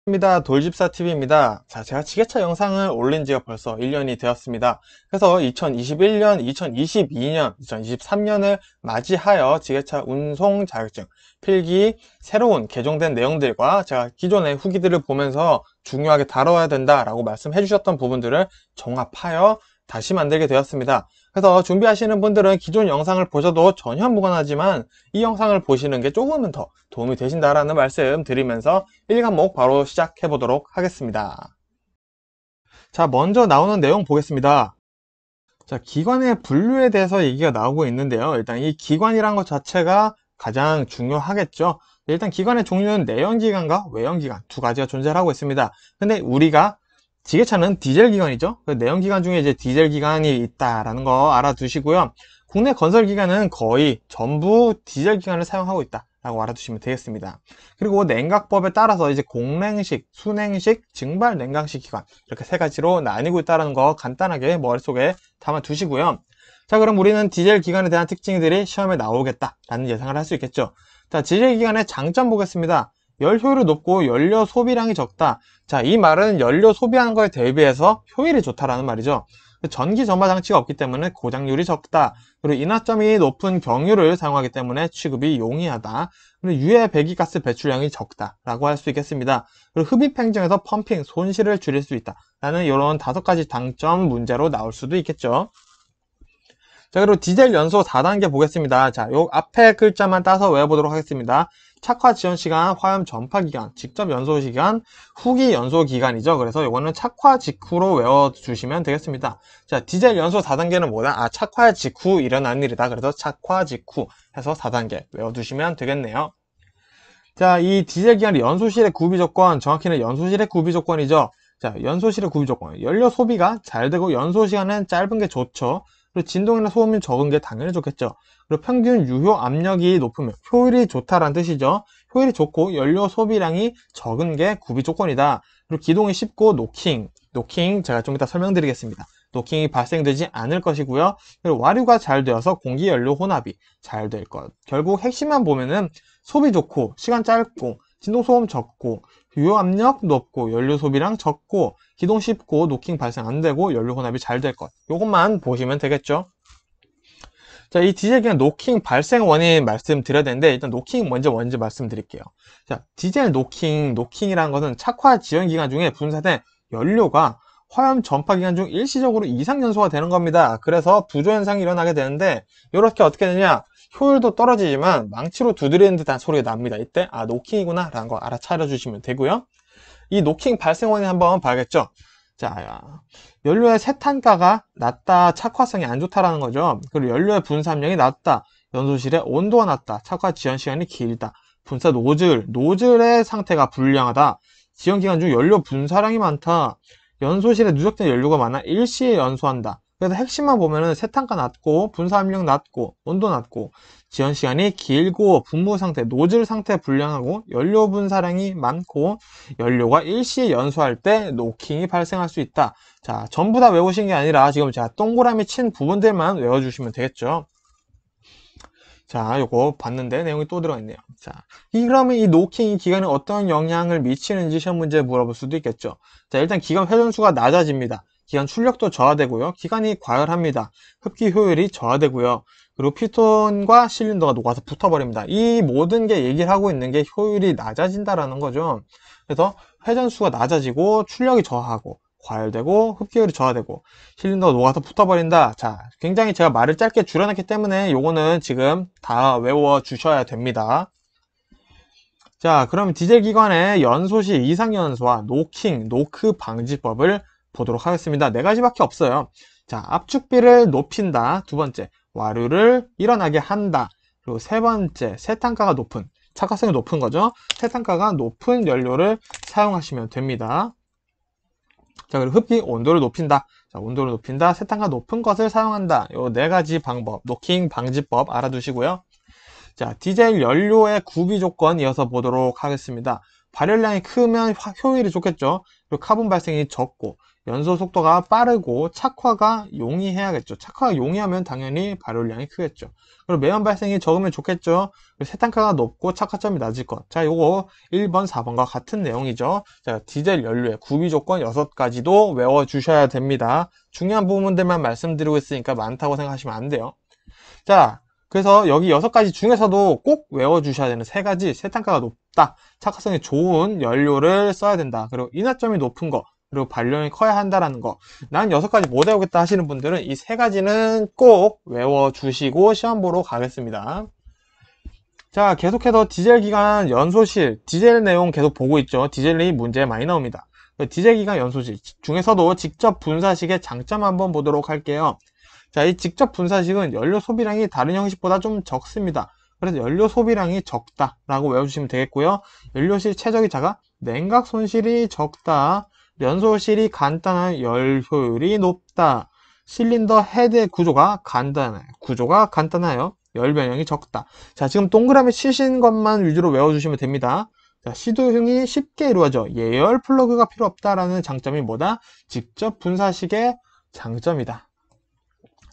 입니다. 돌집사TV입니다. 자, 제가 지게차 영상을 올린 지가 벌써 1년이 되었습니다. 그래서 2021년, 2022년, 2023년을 맞이하여 지게차 운송 자격증 필기 새로운 개정된 내용들과 제가 기존의 후기들을 보면서 중요하게 다뤄야 된다라고 말씀해 주셨던 부분들을 종합하여 다시 만들게 되었습니다. 그래서 준비하시는 분들은 기존 영상을 보셔도 전혀 무관하지만 이 영상을 보시는 게 조금은 더 도움이 되신다라는 말씀 드리면서 1과목 바로 시작해 보도록 하겠습니다. 자, 먼저 나오는 내용 보겠습니다. 자, 기관의 분류에 대해서 얘기가 나오고 있는데요. 일단 이 기관이란 것 자체가 가장 중요하겠죠. 일단 기관의 종류는 내연기관과 외연기관 두 가지가 존재하고 있습니다. 근데 우리가 지게차는 디젤 기관이죠. 그 내연기관 중에 이제 디젤 기관이 있다라는 거 알아두시고요. 국내 건설 기관은 거의 전부 디젤 기관을 사용하고 있다라고 알아두시면 되겠습니다. 그리고 냉각법에 따라서 이제 공냉식, 순냉식, 증발 냉각식 기관 이렇게 세 가지로 나뉘고 있다는 거 간단하게 머릿속에 담아두시고요. 자, 그럼 우리는 디젤 기관에 대한 특징들이 시험에 나오겠다라는 예상을 할 수 있겠죠. 자, 디젤 기관의 장점 보겠습니다. 열 효율이 높고 연료 소비량이 적다. 자, 이 말은 연료 소비하는 거에 대비해서 효율이 좋다라는 말이죠. 전기 점화 장치가 없기 때문에 고장률이 적다. 그리고 인화점이 높은 경유를 사용하기 때문에 취급이 용이하다. 그리고 유해 배기가스 배출량이 적다라고 할 수 있겠습니다. 그리고 흡입 행정에서 펌핑 손실을 줄일 수 있다. 라는 이런 5가지 장점 문제로 나올 수도 있겠죠. 자, 그리고 디젤 연소 4단계 보겠습니다. 자, 요 앞에 글자만 따서 외워보도록 하겠습니다. 착화 지연 시간, 화염 전파 기간, 직접 연소 시간, 후기 연소 기간이죠. 그래서 요거는 착화 직후로 외워주시면 되겠습니다. 자, 디젤 연소 4단계는 뭐다? 아, 착화 직후 일어난 일이다. 그래서 착화 직후 해서 4단계 외워두시면 되겠네요. 자, 이 디젤 기관의 연소실의 구비 조건, 정확히는 연소실의 구비 조건이죠. 자, 연소실의 구비 조건. 연료 소비가 잘 되고 연소 시간은 짧은 게 좋죠. 그리고 진동이나 소음이 적은 게 당연히 좋겠죠. 그리고 평균 유효 압력이 높으면 효율이 좋다라는 뜻이죠. 효율이 좋고 연료 소비량이 적은 게 구비 조건이다. 그리고 기동이 쉽고 노킹 제가 좀 이따 설명드리겠습니다. 노킹이 발생되지 않을 것이고요. 그리고 와류가 잘 되어서 공기 연료 혼합이 잘 될 것. 결국 핵심만 보면은 소비 좋고 시간 짧고 진동 소음 적고 유효 압력 높고 연료 소비량 적고 기동 쉽고 노킹 발생 안 되고 연료 혼합이 잘 될 것. 요것만 보시면 되겠죠. 자, 이 디젤 기관 노킹 발생 원인 말씀드려야 되는데 일단 노킹 먼저 말씀드릴게요. 자, 디젤 노킹이라는 것은 착화 지연 기간 중에 분사된 연료가 화염 전파 기간 중 일시적으로 이상 연소가 되는 겁니다. 그래서 부조 현상이 일어나게 되는데 이렇게 어떻게 되냐? 효율도 떨어지지만 망치로 두드리는 듯한 소리가 납니다. 이때 아, 노킹이구나 라는 거 알아차려 주시면 되고요. 이 노킹 발생 원인 한번 봐야겠죠. 자, 연료의 세탄가가 낮다, 착화성이 안 좋다라는 거죠. 그리고 연료의 분사압력이 낮다, 연소실의 온도가 낮다, 착화 지연 시간이 길다, 분사 노즐의 상태가 불량하다, 지연 기간 중 연료 분사량이 많다, 연소실에 누적된 연료가 많아 일시에 연소한다. 그래서 핵심만 보면은 세탄가 낮고 분사압력 낮고 온도 낮고 지연 시간이 길고 분무 상태, 노즐 상태 불량하고 연료 분사량이 많고 연료가 일시에 연소할 때 노킹이 발생할 수 있다. 자, 전부 다 외우신 게 아니라 지금 제가 동그라미 친 부분들만 외워주시면 되겠죠. 자, 요거 봤는데 내용이 또 들어있네요. 자, 그러면 이 노킹 기간에 어떤 영향을 미치는지 시험 문제에 물어볼 수도 있겠죠. 자, 일단 기관 회전수가 낮아집니다. 기관 출력도 저하되고요. 기관이 과열합니다. 흡기 효율이 저하되고요. 그리고 피톤과 실린더가 녹아서 붙어버립니다. 이 모든 게 얘기를 하고 있는 게 효율이 낮아진다라는 거죠. 그래서 회전수가 낮아지고 출력이 저하하고 과열되고 흡기율이 저하되고 실린더가 녹아서 붙어버린다. 자, 굉장히 제가 말을 짧게 줄여놨기 때문에 요거는 지금 다 외워 주셔야 됩니다. 자, 그럼 디젤 기관의 연소시 이상연소와 노크 방지법을 보도록 하겠습니다. 4가지밖에 없어요. 자, 압축비를 높인다. 두 번째, 와류를 일어나게 한다. 그리고 세 번째, 세탄가가 높은, 착화성이 높은 거죠. 세탄가가 높은 연료를 사용하시면 됩니다. 자, 그리고 흡기 온도를 높인다. 자, 온도를 높인다. 세탄가 높은 것을 사용한다. 요 4가지 방법, 노킹 방지법 알아두시고요. 자, 디젤 연료의 구비 조건 이어서 보도록 하겠습니다. 발열량이 크면 효율이 좋겠죠. 그리고 카본 발생이 적고 연소 속도가 빠르고 착화가 용이해야겠죠. 착화가 용이하면 당연히 발열량이 크겠죠. 그리고 매연 발생이 적으면 좋겠죠. 세탄가가 높고 착화점이 낮을 것. 자, 요거 1번, 4번과 같은 내용이죠. 자, 디젤 연료의 구비 조건 6가지도 외워주셔야 됩니다. 중요한 부분들만 말씀드리고 있으니까 많다고 생각하시면 안 돼요. 자, 그래서 여기 6가지 중에서도 꼭 외워주셔야 되는 3가지. 세탄가가 높다, 착화성이 좋은 연료를 써야 된다, 그리고 인하점이 높은 거, 그리고 발열량이 커야 한다라는 거. 난 6가지 못 외우겠다 하시는 분들은 이 3가지는 꼭 외워주시고 시험 보러 가겠습니다. 자, 계속해서 디젤 기관 연소실, 디젤 내용 계속 보고 있죠. 디젤이 문제 많이 나옵니다. 디젤 기관 연소실 중에서도 직접 분사식의 장점 한번 보도록 할게요. 자, 이 직접 분사식은 연료 소비량이 다른 형식보다 좀 적습니다. 그래서 연료 소비량이 적다라고 외워주시면 되겠고요. 연료실 최적이 작아, 냉각 손실이 적다, 연소실이 간단한 열 효율이 높다, 실린더 헤드 구조가 간단하여 열 변형이 적다. 자, 지금 동그라미 치신 것만 위주로 외워주시면 됩니다. 자, 시도형이 쉽게 이루어져 예열 플러그가 필요 없다라는 장점이 뭐다? 직접 분사식의 장점이다.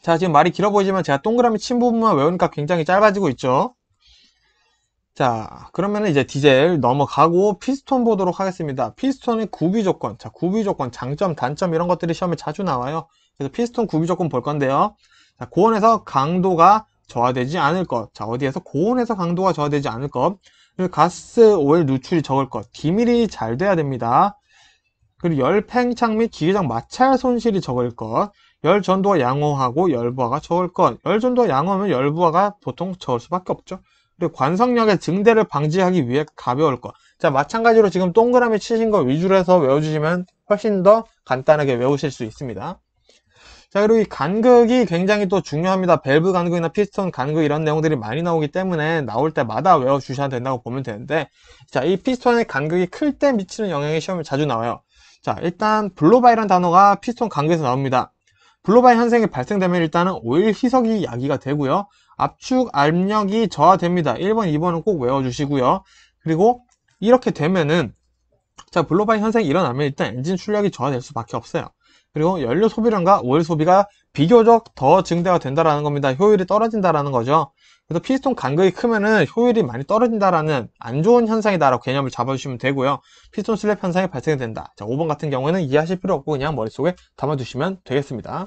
자, 지금 말이 길어 보이지만 제가 동그라미 친 부분만 외우니까 굉장히 짧아지고 있죠. 자, 그러면 이제 디젤 넘어가고 피스톤 보도록 하겠습니다. 피스톤의 구비 조건. 자, 구비 조건, 장점, 단점 이런 것들이 시험에 자주 나와요. 그래서 피스톤 구비 조건 볼 건데요. 자, 고온에서 강도가 저하되지 않을 것. 자, 어디에서? 고온에서 강도가 저하되지 않을 것. 그리고 가스, 오일 누출이 적을 것. 기밀이 잘 돼야 됩니다. 그리고 열 팽창 및 기계적 마찰 손실이 적을 것. 열 전도가 양호하고 열부하가 적을 것. 열 전도가 양호하면 열부하가 보통 적을 수밖에 없죠. 그리고 관성력의 증대를 방지하기 위해 가벼울 것. 자, 마찬가지로 지금 동그라미 치신 거 위주로 해서 외워주시면 훨씬 더 간단하게 외우실 수 있습니다. 자, 그리고 이 간극이 굉장히 또 중요합니다. 밸브 간극이나 피스톤 간극 이런 내용들이 많이 나오기 때문에 나올 때마다 외워주셔야 된다고 보면 되는데, 자, 이 피스톤의 간극이 클 때 미치는 영향이 시험에 자주 나와요. 자, 일단 블로바이라는 단어가 피스톤 간극에서 나옵니다. 블로바이 현상이 발생되면 일단은 오일 희석이 야기가 되고요. 압축 압력이 저하됩니다. 1번, 2번은 꼭 외워주시고요. 그리고 이렇게 되면은, 자, 블로바이 현상이 일어나면 일단 엔진 출력이 저하될 수밖에 없어요. 그리고 연료 소비량과 오일 소비가 비교적 더 증대가 된다라는 겁니다. 효율이 떨어진다라는 거죠. 그래서 피스톤 간극이 크면은 효율이 많이 떨어진다라는 안 좋은 현상이다라고 개념을 잡아주시면 되고요. 피스톤 슬랩 현상이 발생된다. 자, 5번 같은 경우에는 이해하실 필요 없고 그냥 머릿속에 담아두시면 되겠습니다.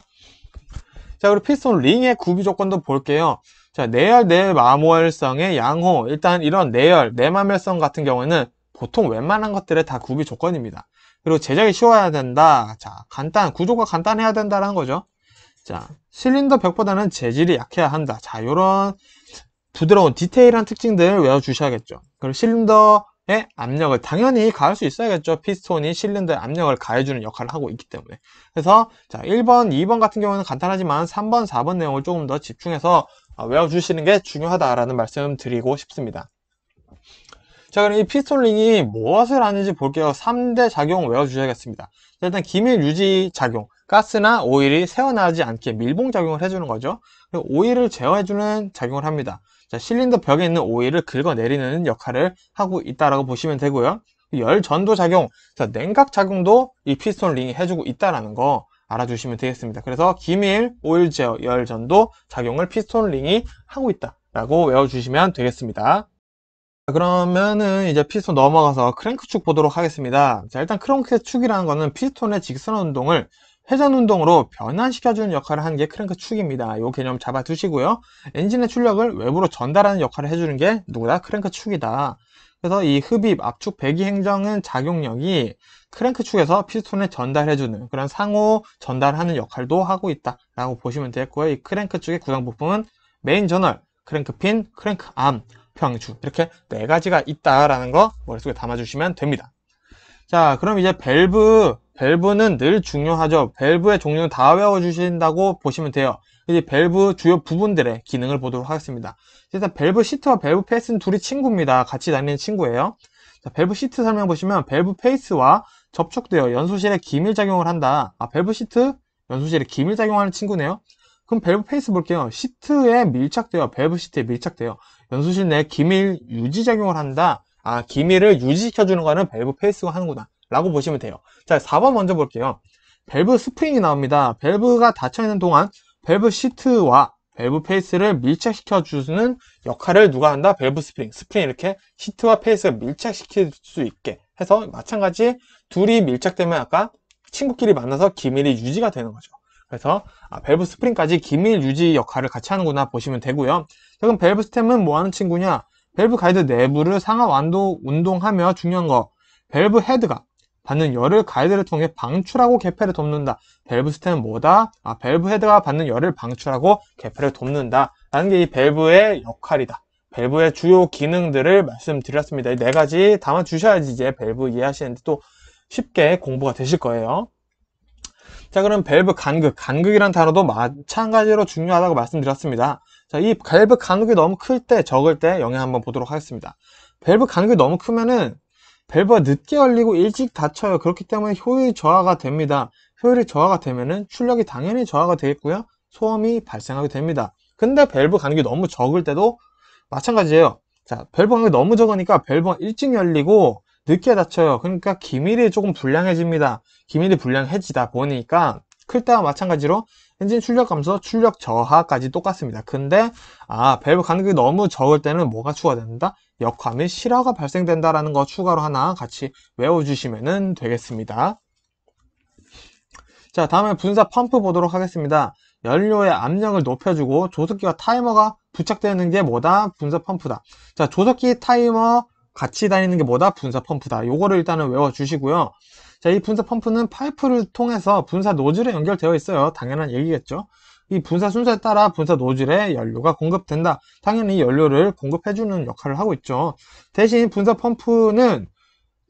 자, 그리고 피스톤 링의 구비 조건도 볼게요. 자, 내열, 내마모열성의 양호. 일단 이런 내열, 내마모열성 같은 경우에는 보통 웬만한 것들의 다 구비 조건입니다. 그리고 제작이 쉬워야 된다. 자, 구조가 간단해야 된다라는 거죠. 자, 실린더 벽보다는 재질이 약해야 한다. 자, 요런 부드러운 디테일한 특징들을 외워주셔야겠죠. 그리고 실린더의 압력을 당연히 가할 수 있어야겠죠. 피스톤이 실린더의 압력을 가해주는 역할을 하고 있기 때문에. 그래서 자, 1번, 2번 같은 경우는 간단하지만 3번, 4번 내용을 조금 더 집중해서 외워주시는 게 중요하다라는 말씀 드리고 싶습니다. 자, 그럼 이 피스톤링이 무엇을 하는지 볼게요. 3대 작용 외워주셔야겠습니다. 일단 기밀 유지 작용, 가스나 오일이 새어나오지 않게 밀봉 작용을 해주는 거죠. 그리고 오일을 제어해주는 작용을 합니다. 자, 실린더 벽에 있는 오일을 긁어내리는 역할을 하고 있다라고 보시면 되고요. 열 전도 작용, 자, 냉각 작용도 이 피스톤링이 해주고 있다라는 거 알아주시면 되겠습니다. 그래서 기밀, 오일 제어, 열 전도 작용을 피스톤링이 하고 있다라고 외워주시면 되겠습니다. 그러면은 이제 피스톤 넘어가서 크랭크축 보도록 하겠습니다. 자, 일단 크랭크축이라는 거는 피스톤의 직선 운동을 회전 운동으로 변환시켜주는 역할을 하는 게 크랭크축입니다. 이 개념 잡아두시고요. 엔진의 출력을 외부로 전달하는 역할을 해주는 게 누구다? 크랭크축이다. 그래서 이 흡입, 압축, 배기 행정은 작용력이 크랭크축에서 피스톤에 전달해주는 그런 상호 전달하는 역할도 하고 있다라고 보시면 되겠고요. 이 크랭크축의 구성 부품은 메인 저널, 크랭크핀, 크랭크암, 평축 이렇게 4가지가 있다라는 거 머릿속에 담아주시면 됩니다. 자, 그럼 이제 밸브는 늘 중요하죠. 밸브의 종류는 다 외워주신다고 보시면 돼요. 이제 밸브 주요 부분들의 기능을 보도록 하겠습니다. 일단 밸브 시트와 밸브 페이스는 둘이 친구입니다. 같이 다니는 친구예요. 자, 밸브 시트 설명 보시면 밸브 페이스와 접촉되어 연소실에 기밀작용을 한다. 밸브 시트 연소실에 기밀작용하는 친구네요. 그럼 밸브 페이스 볼게요. 시트에 밀착되어, 밸브 시트에 밀착되어 연소실 내에 기밀 유지 작용을 한다. 기밀을 유지시켜주는 거는 밸브 페이스가 하는구나 라고 보시면 돼요. 자, 4번 먼저 볼게요. 밸브 스프링이 나옵니다. 밸브가 닫혀있는 동안 밸브 시트와 밸브 페이스를 밀착시켜 주는 역할을 누가 한다? 밸브 스프링. 스프링 이렇게 시트와 페이스를 밀착시킬 수 있게 해서 마찬가지 둘이 밀착되면 아까 친구끼리 만나서 기밀이 유지가 되는 거죠. 그래서 밸브 스프링까지 기밀 유지 역할을 같이 하는구나 보시면 되고요. 그럼 밸브 스템은 뭐 하는 친구냐? 밸브 가이드 내부를 상하 완도 운동하며 중요한 거 밸브 헤드가 받는 열을 가이드를 통해 방출하고 개폐를 돕는다. 밸브 스템은 뭐다? 밸브 헤드가 받는 열을 방출하고 개폐를 돕는다. 라는 게 이 밸브의 역할이다. 밸브의 주요 기능들을 말씀드렸습니다. 이 네 가지 담아주셔야지 이제 밸브 이해하시는데 또 쉽게 공부가 되실 거예요. 자, 그럼 밸브 간극. 간극이란 단어도 마찬가지로 중요하다고 말씀드렸습니다. 자, 이 밸브 간극이 너무 클 때, 적을 때 영향 한번 보도록 하겠습니다. 밸브 간극이 너무 크면은 밸브가 늦게 열리고 일찍 닫혀요. 그렇기 때문에 효율이 저하가 됩니다. 효율이 저하가 되면은 출력이 당연히 저하가 되겠고요. 소음이 발생하게 됩니다. 근데 밸브 간격이 너무 적을 때도 마찬가지예요. 자, 밸브 간격이 너무 적으니까 밸브가 일찍 열리고 늦게 닫혀요. 그러니까 기밀이 조금 불량해집니다. 기밀이 불량해지다 보니까 클 때와 마찬가지로 엔진 출력 감소, 출력 저하까지 똑같습니다. 근데 밸브 간격이 너무 적을 때는 뭐가 추가된다? 역화 및 실화가 발생된다라는 거 추가로 하나 같이 외워주시면 되겠습니다. 자, 다음에 분사 펌프 보도록 하겠습니다. 연료의 압력을 높여주고 조석기와 타이머가 부착되는 게 뭐다? 분사 펌프다. 자, 조석기 타이머 같이 다니는 게 뭐다? 분사 펌프다. 요거를 일단은 외워주시고요. 자, 이 분사 펌프는 파이프를 통해서 분사 노즐에 연결되어 있어요. 당연한 얘기겠죠. 이 분사 순서에 따라 분사 노즐에 연료가 공급된다. 당연히 연료를 공급해주는 역할을 하고 있죠. 대신 분사 펌프는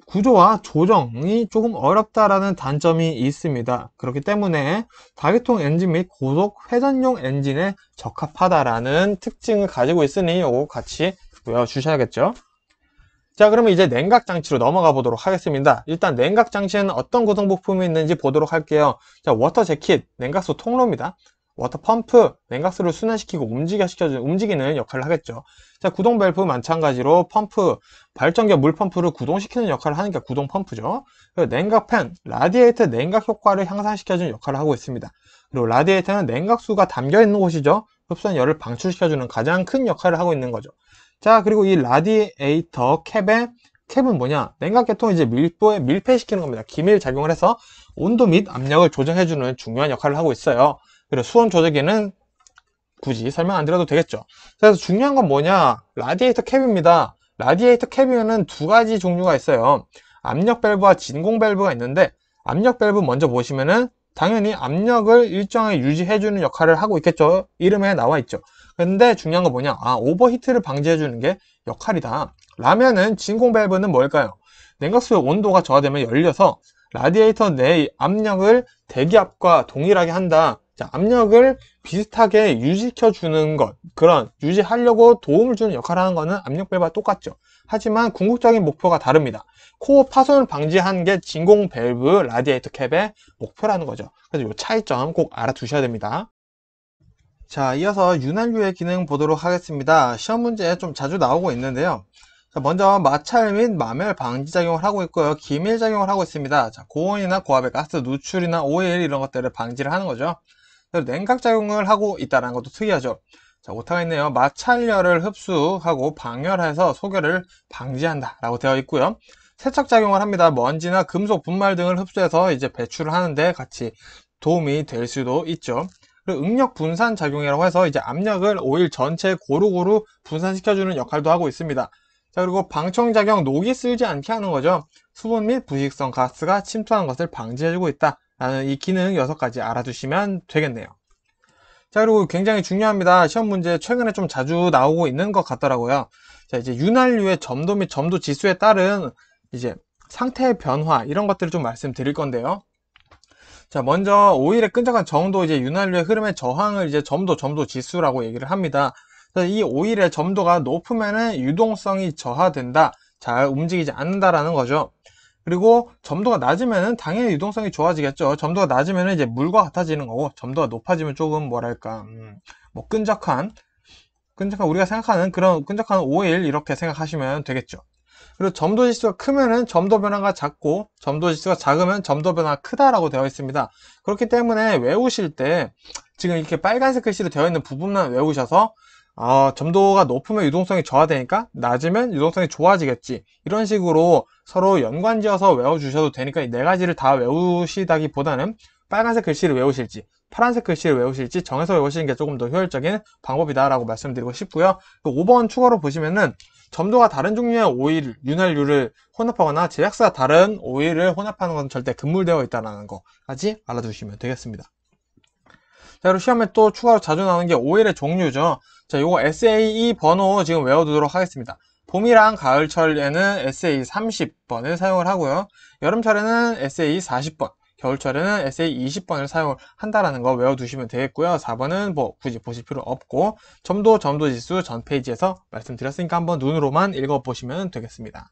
구조와 조정이 조금 어렵다라는 단점이 있습니다. 그렇기 때문에 다계통 엔진 및 고속 회전용 엔진에 적합하다라는 특징을 가지고 있으니 이거 같이 외워주셔야겠죠. 자, 그러면 이제 냉각 장치로 넘어가 보도록 하겠습니다. 일단 냉각 장치에는 어떤 구성 부품이 있는지 보도록 할게요. 자, 워터 재킷, 냉각수 통로입니다. 워터 펌프, 냉각수를 순환시키고 움직이는 역할을 하겠죠. 자, 구동 밸브 마찬가지로 펌프, 발전기 물 펌프를 구동시키는 역할을 하는 게 구동 펌프죠. 그리고 냉각팬, 라디에이터 냉각 효과를 향상시켜주는 역할을 하고 있습니다. 그리고 라디에이터는 냉각수가 담겨 있는 곳이죠. 흡수한 열을 방출시켜주는 가장 큰 역할을 하고 있는 거죠. 자, 그리고 이 라디에이터 캡은 뭐냐? 냉각 계통을 이제 밀폐시키는 겁니다. 기밀 작용을 해서 온도 및 압력을 조정해주는 중요한 역할을 하고 있어요. 그리고 수온 조절기는 굳이 설명 안 드려도 되겠죠. 그래서 중요한 건 뭐냐? 라디에이터 캡입니다. 라디에이터 캡이면은 두 가지 종류가 있어요. 압력 밸브와 진공 밸브가 있는데 압력 밸브 먼저 보시면은 당연히 압력을 일정하게 유지해주는 역할을 하고 있겠죠. 이름에 나와 있죠. 근데 중요한 건 뭐냐? 오버히트를 방지해주는 게 역할이다. 라면은 진공 밸브는 뭘까요? 냉각수의 온도가 저하되면 열려서 라디에이터 내의 압력을 대기압과 동일하게 한다. 자, 압력을 비슷하게 유지시켜주는 것, 그런 유지하려고 도움을 주는 역할을 하는 거는 압력 밸브와 똑같죠. 하지만 궁극적인 목표가 다릅니다. 코어 파손을 방지하는 게 진공 밸브 라디에이터 캡의 목표라는 거죠. 그래서 이 차이점 꼭 알아두셔야 됩니다. 자, 이어서 윤활유의 기능 보도록 하겠습니다. 시험 문제에 좀 자주 나오고 있는데요. 자, 먼저 마찰 및 마멸 방지 작용을 하고 있고요. 기밀 작용을 하고 있습니다. 자, 고온이나 고압의 가스 누출이나 오일 이런 것들을 방지를 하는 거죠. 그리고 냉각 작용을 하고 있다는 것도 특이하죠. 자, 오타가 있네요. 마찰열을 흡수하고 방열해서 소결을 방지한다 라고 되어 있고요. 세척 작용을 합니다. 먼지나 금속 분말 등을 흡수해서 이제 배출을 하는데 같이 도움이 될 수도 있죠. 그리고 응력 분산 작용이라고 해서 이제 압력을 오일 전체에 고루고루 분산시켜주는 역할도 하고 있습니다. 자, 그리고 방청작용, 녹이 쓸지 않게 하는 거죠. 수분 및 부식성 가스가 침투하는 것을 방지해주고 있다 라는 이 기능 6가지 알아두시면 되겠네요. 자, 그리고 굉장히 중요합니다. 시험 문제 최근에 좀 자주 나오고 있는 것 같더라고요. 자, 이제 윤활유의 점도 및 점도 지수에 따른 이제 상태의 변화 이런 것들을 좀 말씀드릴 건데요. 자, 먼저 오일의 끈적한 정도, 이제 윤활유의 흐름의 저항을 이제 점도 지수라고 얘기를 합니다. 이 오일의 점도가 높으면은 유동성이 저하된다, 잘 움직이지 않는다라는 거죠. 그리고 점도가 낮으면은 당연히 유동성이 좋아지겠죠. 점도가 낮으면은 이제 물과 같아지는 거고, 점도가 높아지면 조금 뭐랄까, 뭐 끈적한 우리가 생각하는 그런 끈적한 오일 이렇게 생각하시면 되겠죠. 그리고 점도 지수가 크면은 점도 변화가 작고 점도 지수가 작으면 점도 변화가 크다라고 되어 있습니다. 그렇기 때문에 외우실 때 지금 이렇게 빨간색 글씨로 되어 있는 부분만 외우셔서 점도가 높으면 유동성이 저하되니까 낮으면 유동성이 좋아지겠지, 이런 식으로 서로 연관지어서 외워주셔도 되니까 이 네 가지를 다 외우시다기보다는 빨간색 글씨를 외우실지 파란색 글씨를 외우실지 정해서 외우시는 게 조금 더 효율적인 방법이다 라고 말씀드리고 싶고요. 5번 추가로 보시면은 점도가 다른 종류의 오일, 윤활유를 혼합하거나 제약사가 다른 오일을 혼합하는 건 절대 금물되어 있다는 거까지 알아두시면 되겠습니다. 자, 그리고 시험에 또 추가로 자주 나오는 게 오일의 종류죠. 자, 요거 SAE 번호 지금 외워두도록 하겠습니다. 봄이랑 가을철에는 SAE 30번을 사용을 하고요. 여름철에는 SAE 40번, 겨울철에는 SAE 20번을 사용한다라는 거 외워두시면 되겠고요. 4번은 뭐 굳이 보실 필요 없고, 점도지수 전 페이지에서 말씀드렸으니까 한번 눈으로만 읽어보시면 되겠습니다.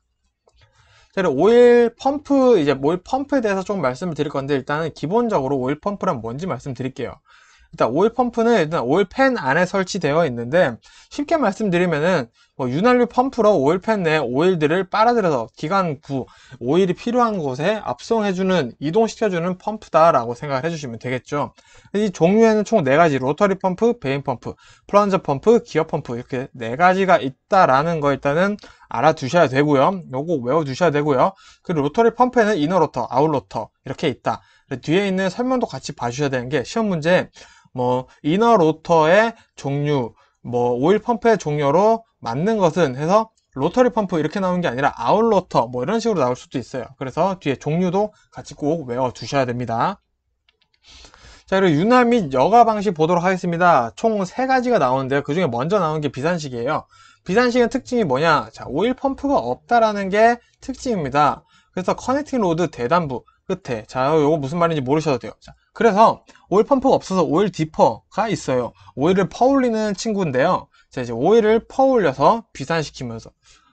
자, 그리고 오일 펌프, 이제 오일 펌프에 대해서 조금 말씀을 드릴 건데, 일단은 기본적으로 오일 펌프란 뭔지 말씀드릴게요. 일단 오일 펌프는 일단 오일팬 안에 설치되어 있는데, 쉽게 말씀드리면은 뭐 윤활유 펌프로 오일팬 내 오일들을 빨아들여서 기관부 오일이 필요한 곳에 압송해주는, 이동시켜주는 펌프다라고 생각을 해주시면 되겠죠. 이 종류에는 총 4가지, 로터리 펌프, 베인 펌프, 플런저 펌프, 기어 펌프, 이렇게 4가지가 있다라는 거 일단은 알아두셔야 되고요. 요거 외워두셔야 되고요. 그리고 로터리 펌프에는 이너 로터, 아웃 로터 이렇게 있다. 뒤에 있는 설명도 같이 봐주셔야 되는 게, 시험 문제 뭐 이너 로터의 종류, 뭐 오일 펌프의 종류로 맞는 것은 해서 로터리 펌프 이렇게 나오는 게 아니라 아웃 로터 뭐 이런 식으로 나올 수도 있어요. 그래서 뒤에 종류도 같이 꼭 외워 두셔야 됩니다. 자, 그리고 윤활 및 여과 방식 보도록 하겠습니다. 총 3가지가 나오는데요. 그 중에 먼저 나오는 게 비산식이에요. 비산식은 특징이 뭐냐? 자, 오일 펌프가 없다라는 게 특징입니다. 그래서 커넥팅 로드 대단부 끝에, 자, 요거 무슨 말인지 모르셔도 돼요. 자, 그래서 오일 펌프가 없어서 오일 디퍼가 있어요. 오일을 퍼올리는 친구인데요. 자, 이제 오일을 퍼올려서 비산시킨다는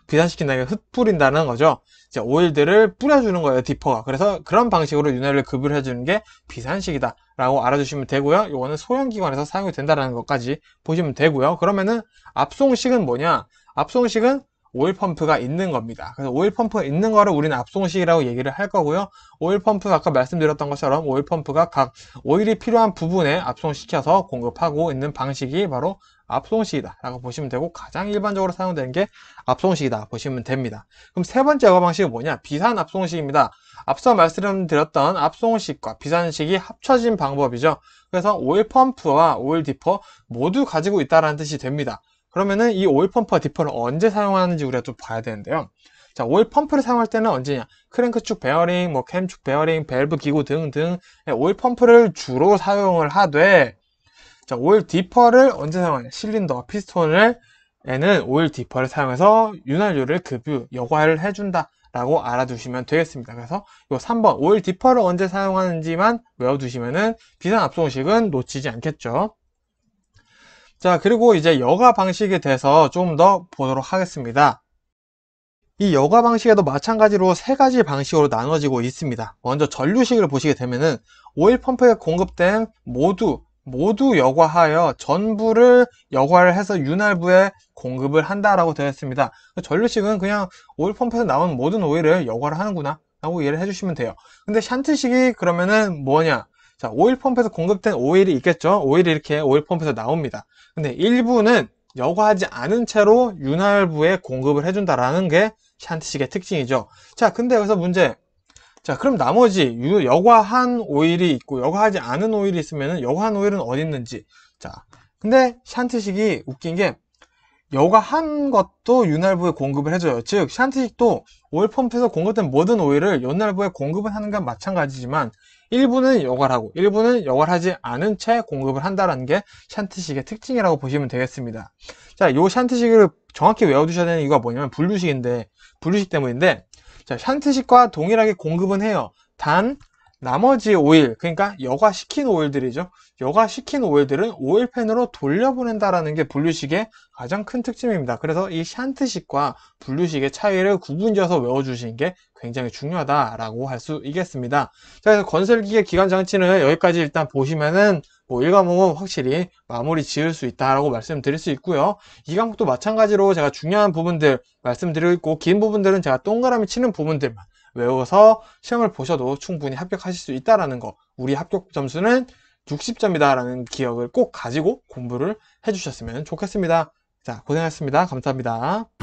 게 흩뿌린다는 거죠. 이제 오일들을 뿌려주는 거예요, 디퍼가. 그래서 그런 방식으로 윤활유를 급유를 해주는 게 비산식이다 라고 알아주시면 되고요. 이거는 소형기관에서 사용이 된다는 것까지 보시면 되고요. 그러면은 압송식은 뭐냐? 압송식은 오일 펌프가 있는 겁니다. 그래서 오일 펌프가 있는 거를 우리는 압송식이라고 얘기를 할 거고요. 오일 펌프가 아까 말씀드렸던 것처럼 오일 펌프가 각 오일이 필요한 부분에 압송시켜서 공급하고 있는 방식이 바로 압송식이다 라고 보시면 되고, 가장 일반적으로 사용되는 게 압송식이다 보시면 됩니다. 그럼 3번째 여과 방식은 뭐냐? 비산 압송식입니다. 앞서 말씀드렸던 압송식과 비산식이 합쳐진 방법이죠. 그래서 오일 펌프와 오일 디퍼 모두 가지고 있다는 뜻이 됩니다. 그러면은 이 오일 펌프와 디퍼를 언제 사용하는지 우리가 좀 봐야 되는데요. 자, 오일 펌프를 사용할 때는 언제냐? 크랭크 축 베어링, 뭐 캠 축 베어링, 밸브 기구 등등 오일 펌프를 주로 사용을 하되, 자, 오일 디퍼를 언제 사용하냐? 실린더와 피스톤에는 오일 디퍼를 사용해서 윤활유를 급유, 여과를 해준다 라고 알아두시면 되겠습니다. 그래서 이 3번 오일 디퍼를 언제 사용하는지만 외워두시면은 비산 압송식은 놓치지 않겠죠. 자, 그리고 이제 여과 방식에 대해서 좀 더 보도록 하겠습니다. 이 여과 방식에도 마찬가지로 3가지 방식으로 나눠지고 있습니다. 먼저 전류식을 보시게 되면은 오일 펌프에 공급된 모두 여과하여 전부를 여과를 해서 윤활부에 공급을 한다라고 되어 있습니다. 전류식은 그냥 오일 펌프에서 나온 모든 오일을 여과를 하는구나 라고 이해를 해주시면 돼요. 근데 샨트식이 그러면은 뭐냐? 자, 오일 펌프에서 공급된 오일이 있겠죠? 오일이 이렇게 오일 펌프에서 나옵니다. 근데 일부는 여과하지 않은 채로 윤활부에 공급을 해준다라는 게 샨트식의 특징이죠. 자, 근데 여기서 문제. 자, 그럼 나머지 여과한 오일이 있고 여과하지 않은 오일이 있으면 여과한 오일은 어디 있는지. 자, 근데 샨트식이 웃긴 게 여과한 것도 윤활부에 공급을 해줘요. 즉 샨트식도 오일 펌프에서 공급된 모든 오일을 윤활부에 공급을 하는 건 마찬가지지만 일부는 여과를 하고 일부는 여과를 하지 않은 채 공급을 한다는 게 샨트식의 특징이라고 보시면 되겠습니다. 자, 요 샨트식을 정확히 외워두셔야 되는 이유가 뭐냐면 분류식 때문인데, 자, 샨트식과 동일하게 공급은 해요. 단 나머지 오일, 그러니까 여과시킨 오일들이죠. 여과시킨 오일들은 오일팬으로 돌려보낸다라는 게 분류식의 가장 큰 특징입니다. 그래서 이 샨트식과 분류식의 차이를 구분지어서 외워주시는 게 굉장히 중요하다라고 할 수 있겠습니다. 자, 그래서 건설기계 기관장치는 여기까지 일단 보시면은 뭐 1과목은 확실히 마무리 지을 수 있다라고 말씀드릴 수 있고요. 2과목도 마찬가지로 제가 중요한 부분들 말씀드리고 있고, 긴 부분들은 제가 동그라미 치는 부분들만 외워서 시험을 보셔도 충분히 합격하실 수 있다라는 거, 우리 합격 점수는 60점이다 라는 기억을 꼭 가지고 공부를 해주셨으면 좋겠습니다. 자, 고생하셨습니다. 감사합니다.